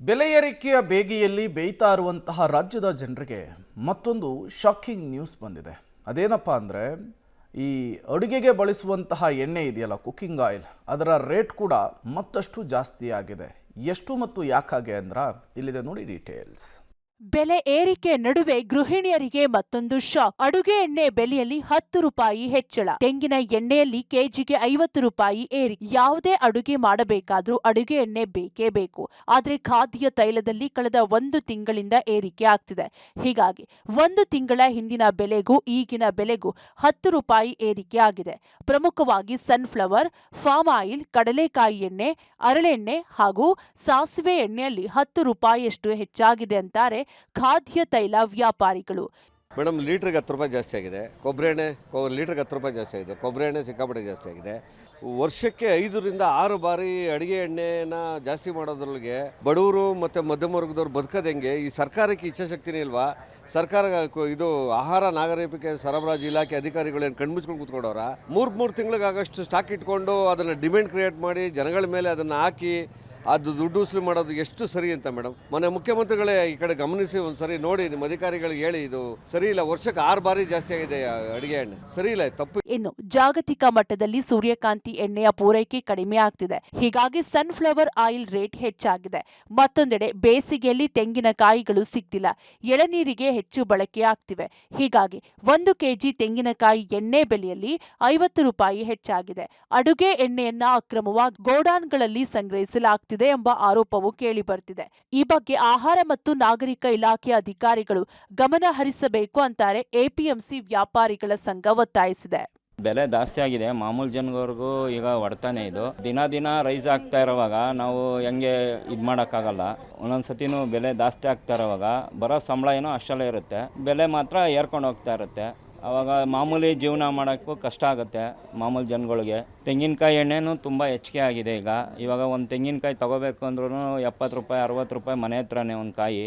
ಬೆಲೆ ಏರಿಕೆಯ ಬೇಗೆಯಲ್ಲಿ ಬೇಯ್ತಾ ಇರುವಂತಹ ರಾಜ್ಯದ ಜನರಿಗೆ ಮತ್ತೊಂದು ಶಾಕಿಂಗ್ ನ್ಯೂಸ್ ಬಂದಿದೆ. ಅದೇನಪ್ಪ ಅಂದರೆ ಈ ಅಡುಗೆಗೆ ಬಳಸುವಂತಹ ಎಣ್ಣೆ ಇದೆಯಲ್ಲ, ಕುಕ್ಕಿಂಗ್ ಆಯಿಲ್, ಅದರ ರೇಟ್ ಕೂಡ ಮತ್ತಷ್ಟು ಜಾಸ್ತಿ ಆಗಿದೆ. ಎಷ್ಟು ಮತ್ತು ಯಾಕಾಗೆ ಅಂದ್ರೆ ಇಲ್ಲಿದೆ ನೋಡಿ ಡೀಟೇಲ್ಸ್. ಬೆಲೆ ಏರಿಕೆ ನಡುವೆ ಗೃಹಿಣಿಯರಿಗೆ ಮತ್ತೊಂದು ಶಾಕ್. ಅಡುಗೆ ಎಣ್ಣೆ ಬೆಲೆಯಲ್ಲಿ 10 ರೂಪಾಯಿ ಹೆಚ್ಚಳ. ತೆಂಗಿನ ಎಣ್ಣೆಯಲ್ಲಿ ಕೆಜಿಗೆ 50 ರೂಪಾಯಿ ಏರಿಕೆ. ಯಾವುದೇ ಅಡುಗೆ ಮಾಡಬೇಕಾದ್ರೂ ಅಡುಗೆ ಎಣ್ಣೆ ಬೇಕೇ ಬೇಕು. ಆದ್ರೆ ಖಾದ್ಯ ತೈಲದಲ್ಲಿ ಕಳೆದ 1 ತಿಂಗಳಿಂದ ಏರಿಕೆ ಆಗ್ತಿದೆ. ಹೀಗಾಗಿ 1 ತಿಂಗಳ ಹಿಂದಿನ ಬೆಲೆಗೂ ಈಗಿನ ಬೆಲೆಗೂ 10 ರೂಪಾಯಿ ಏರಿಕೆ ಆಗಿದೆ. ಪ್ರಮುಖವಾಗಿ ಸನ್ಫ್ಲವರ್, ಫಾರ್ಮ್ ಆಯಿಲ್, ಕಡಲೆಕಾಯಿ ಎಣ್ಣೆ, ಹರಳೆಣ್ಣೆ ಹಾಗೂ ಸಾಸಿವೆ ಎಣ್ಣೆಯಲ್ಲಿ 10 ರೂಪಾಯಿಯಷ್ಟು ಹೆಚ್ಚಾಗಿದೆ ಅಂತಾರೆ ಖಾದ್ಯ ತೈಲ ವ್ಯಾಪಾರಿಗಳು. ಮೇಡಮ್, ಲೀಟ್ರಿಗೆ 10 ರೂಪಾಯಿ ಜಾಸ್ತಿ ಆಗಿದೆ. ಕೊಬ್ಬರಿ ಎಣ್ಣೆ ಲೀಟ್ರಿಗೆ 10 ರೂಪಾಯಿ ಜಾಸ್ತಿ ಆಗಿದೆ. ಕೊಬ್ಬರಿ ಎಣ್ಣೆ ಸಿಕ್ಕಾಪಟ್ಟೆ ಜಾಸ್ತಿ ಆಗಿದೆ. ವರ್ಷಕ್ಕೆ 5 ರಿಂದ 6 ಬಾರಿ ಅಡುಗೆ ಎಣ್ಣೆನ ಜಾಸ್ತಿ ಮಾಡೋದ್ರೊಳಗೆ ಬಡವರು ಮತ್ತು ಮಧ್ಯಮ ವರ್ಗದವ್ರು ಬದುಕೋದು ಹೆಂಗೆ? ಈ ಸರ್ಕಾರಕ್ಕೆ ಇಚ್ಛಾಶಕ್ತಿನೇ ಇಲ್ವಾ? ಸರ್ಕಾರ ಇದು ಆಹಾರ ನಾಗರಿಕ ಸರಬರಾಜು ಇಲಾಖೆ ಅಧಿಕಾರಿಗಳೇನು ಕಣ್ಮುಚ್ಕೊಂಡು ಕೂತ್ಕೊಂಡವ್ರ? 3 ತಿಂಗಳಿಗಾಗಷ್ಟು ಸ್ಟಾಕ್ ಇಟ್ಕೊಂಡು ಅದನ್ನು ಡಿಮ್ಯಾಂಡ್ ಕ್ರಿಯೇಟ್ ಮಾಡಿ ಜನಗಳ ಮೇಲೆ ಅದನ್ನು ಹಾಕಿ ಅದು ದುಡ್ಡು ವಸೂಲಿ ಮಾಡೋದು ಎಷ್ಟು ಸರಿ ಅಂತ ಮೇಡಮ್? ಮೊನ್ನೆ ಮುಖ್ಯಮಂತ್ರಿಗಳೇ ಈ ಕಡೆ ಗಮನಿಸಿ ಒಂದ್ಸರಿ ನೋಡಿ, ನಿಮ್ಮ ಅಧಿಕಾರಿಗಳಿಗೆ ಹೇಳಿ ಇದು ಸರಿ ಇಲ್ಲ. ವರ್ಷಕ್ಕೆ 6 ಬಾರಿ ಜಾಸ್ತಿ ಆಗಿದೆ ಅಡುಗೆ ಎಣ್ಣೆ, ಸರಿ ಇಲ್ಲ, ತಪ್ಪು. ಇನ್ನು ಜಾಗತಿಕ ಮಟ್ಟದಲ್ಲಿ ಸೂರ್ಯಕಾಂತಿ ಎಣ್ಣೆಯ ಪೂರೈಕೆ ಕಡಿಮೆ ಆಗ್ತಿದೆ. ಹೀಗಾಗಿ ಸನ್ಫ್ಲವರ್ ಆಯಿಲ್ ರೇಟ್ ಹೆಚ್ಚಾಗಿದೆ. ಮತ್ತೊಂದೆಡೆ ಬೇಸಿಗೆಯಲ್ಲಿ ತೆಂಗಿನಕಾಯಿಗಳು ಸಿಗ್ತಿಲ್ಲ, ಎಳನೀರಿಗೆ ಹೆಚ್ಚು ಬಳಕೆ ಆಗ್ತಿವೆ. ಹೀಗಾಗಿ 1 ಕೆಜಿ ತೆಂಗಿನಕಾಯಿ ಎಣ್ಣೆ ಬೆಲೆಯಲ್ಲಿ 50 ರೂಪಾಯಿ ಹೆಚ್ಚಾಗಿದೆ. ಅಡುಗೆ ಎಣ್ಣೆಯನ್ನ ಅಕ್ರಮವಾಗಿ ಗೋಡಾನ್ಗಳಲ್ಲಿ ಸಂಗ್ರಹಿಸಲಾಗ್ತಿದೆ ಎಂಬ ಆರೋಪವು ಕೇಳಿ ಬರ್ತಿದೆ. ಈ ಬಗ್ಗೆ ಆಹಾರ ಮತ್ತು ನಾಗರಿಕ ಇಲಾಖೆ ಅಧಿಕಾರಿಗಳು ಗಮನ ಹರಿಸಬೇಕು ಅಂತಾರೆ ಎಪಿಎಂಸಿ ವ್ಯಾಪಾರಿಗಳ ಸಂಘ ಒತ್ತಾಯಿಸಿದೆ. ಬೆಲೆ ಜಾಸ್ತಿ ಆಗಿದೆ. ಮಾಮೂಲು ಜನಗವ್ರಿಗೂ ಈಗ ಹೊಡ್ತಾನೆ ಇದು. ದಿನ ರೈಸ್ ಆಗ್ತಾ ಇರೋವಾಗ ನಾವು ಹೆಂಗೆ ಇದು ಮಾಡೋಕ್ಕಾಗಲ್ಲ. ಒಂದೊಂದ್ಸತಿನೂ ಬೆಲೆ ಜಾಸ್ತಿ ಆಗ್ತಾ ಇರೋವಾಗ ಬರೋ ಸಂಬಳ ಏನೋ ಅಷ್ಟಲ್ಲೇ ಇರುತ್ತೆ, ಬೆಲೆ ಮಾತ್ರ ಏರ್ಕೊಂಡು ಹೋಗ್ತಾ ಇರುತ್ತೆ. ಆವಾಗ ಮಾಮೂಲಿ ಜೀವನ ಮಾಡೋಕ್ಕೂ ಕಷ್ಟ ಆಗುತ್ತೆ ಮಾಮೂಲು ಜನಗಳಿಗೆ. ತೆಂಗಿನಕಾಯಿ ಎಣ್ಣೆನೂ ತುಂಬ ಹೆಚ್ಚಿಗೆ ಆಗಿದೆ ಇವಾಗ ಒಂದು ತೆಂಗಿನಕಾಯಿ ತೊಗೋಬೇಕು ಅಂದ್ರೂ 70 ರೂಪಾಯಿ 60 ರೂಪಾಯಿ ಮನೆ ಹತ್ರನೇ ಒಂದು ಕಾಯಿ.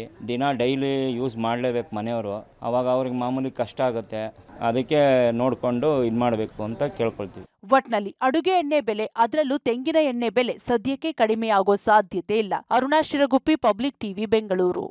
ಡೈಲಿ ಯೂಸ್ ಮಾಡಲೇಬೇಕು ಮನೆಯವರು. ಆವಾಗ ಅವ್ರಿಗೆ ಮಾಮೂಲಿ ಕಷ್ಟ ಆಗುತ್ತೆ. ಅದಕ್ಕೆ ನೋಡಿಕೊಂಡು ಇದು ಮಾಡಬೇಕು ಅಂತ ಕೇಳ್ಕೊಳ್ತೀವಿ. ಒಟ್ನಲ್ಲಿ ಅಡುಗೆ ಎಣ್ಣೆ ಬೆಲೆ, ಅದರಲ್ಲೂ ತೆಂಗಿನ ಎಣ್ಣೆ ಬೆಲೆ ಸದ್ಯಕ್ಕೆ ಕಡಿಮೆಯಾಗೋ ಸಾಧ್ಯತೆ ಇಲ್ಲ. Aruna Shiraguppi, public TV, Bengaluru.